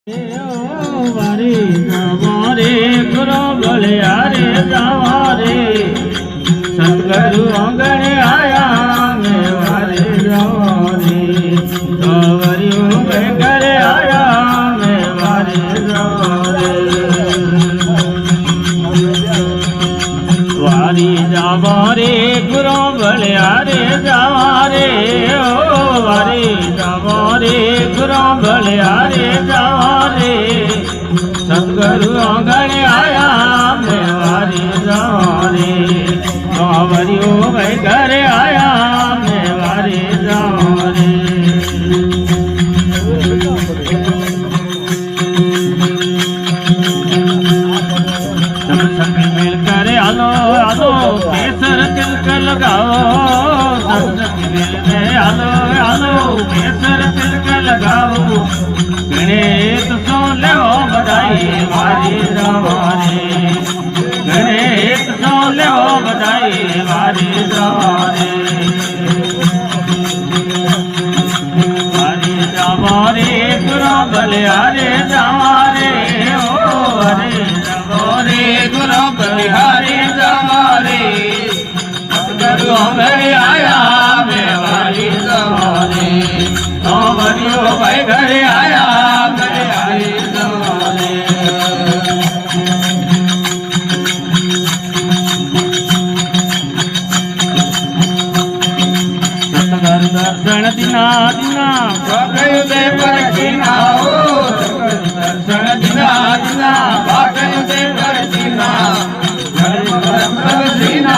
वारे जावारे गुरु बोलिया रे जावारे सतगुरु आंगण आया मैं वारे जावारे जावरियो मैं घर आया मैं वारे जावारे वारी जावारे गुरु बोलिया रे जावारे ओ वारे जावारे गुरु बोलिया रे जावारे सतगुरु आंगण आया मैं वारी जावारे बावरियो मैं घर आया मैं वारी जावारे सब संग मिलकर आलो आलो केसर तिलक लगाओ सब संग मिलकर आलो आलो केसर तिलक लगाओ गणेश सो लो बधाई मारी जावारे गणेश सो लो बधाई मारी जावारे मारी जावारे गुरु बलिहारे जावारे ओ हरे जावारे गुरु बलिहारे जावारे सतगुरु घर आया मैं वारी जावारे बावरियो भाई घर आया मैं वारी जावारे सतगुरु दर्शन दिना दिना भागयो दे परखीना ओ दर्शन दिना दिना भागयो दे परखीना धर्म भरम सब सीना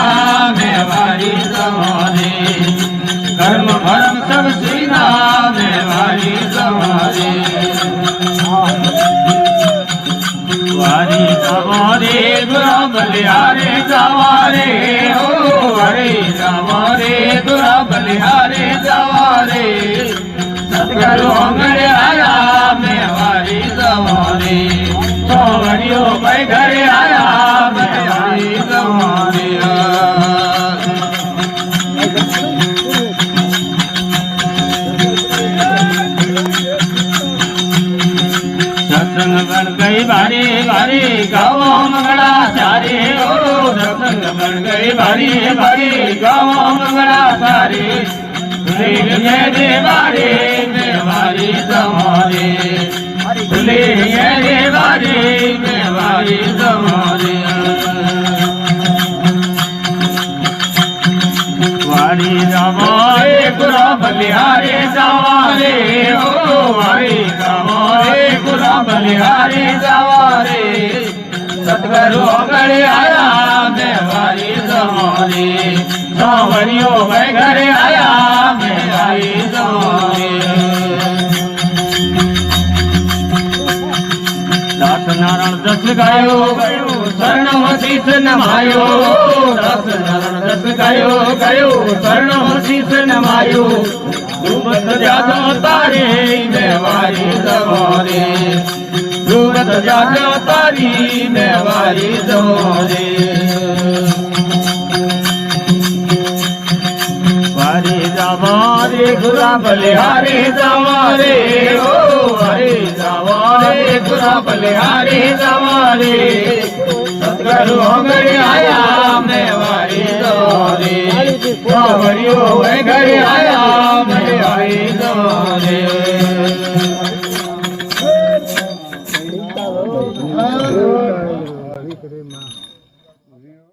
मैं वारी जावारे कर्म भरम सब सीना मैं वारी जावारे वारी जावारे गुरु बलिहारे जावारे ओ वारी जावारे गुरु बलिहारे जावारे सतगुरु आंगण आया मैं वारी जावारे बावरियो मैं घर आया मैं वारी जावारे सत्संग बन गई बारी बारी गावो मंगला सारे ओ सत्संग बन गई बारी बारी गावो मंगला सारे खुले दे बारे में वारी जमारे खुले दे बारे में वारी जमारे वारी जावारे गुरु बलिहारे जावारे ओ वारी जावारे गुरु बलिहारे जावारे सतगुरु आंगण आया मैं वारी जावारे बावरियो मैं घर आया मैं वारी जावारे दास नारायण दस गायो गयो शरण शीस नमायो दास नारायण दस गायो गयो शरण शीस नमायो डूबत जातो तारे मैं वारी जावारे डूबत जातो तारी मैं वारी जावारे वारी जावारे गुरु बलिहारे जावारे ओ हरे जावारे गुरु बलिहारे जावारे सतगुरु आंगण आया मैं वारी जावारे बावरियो मैं घर आया मैं वारी जावारे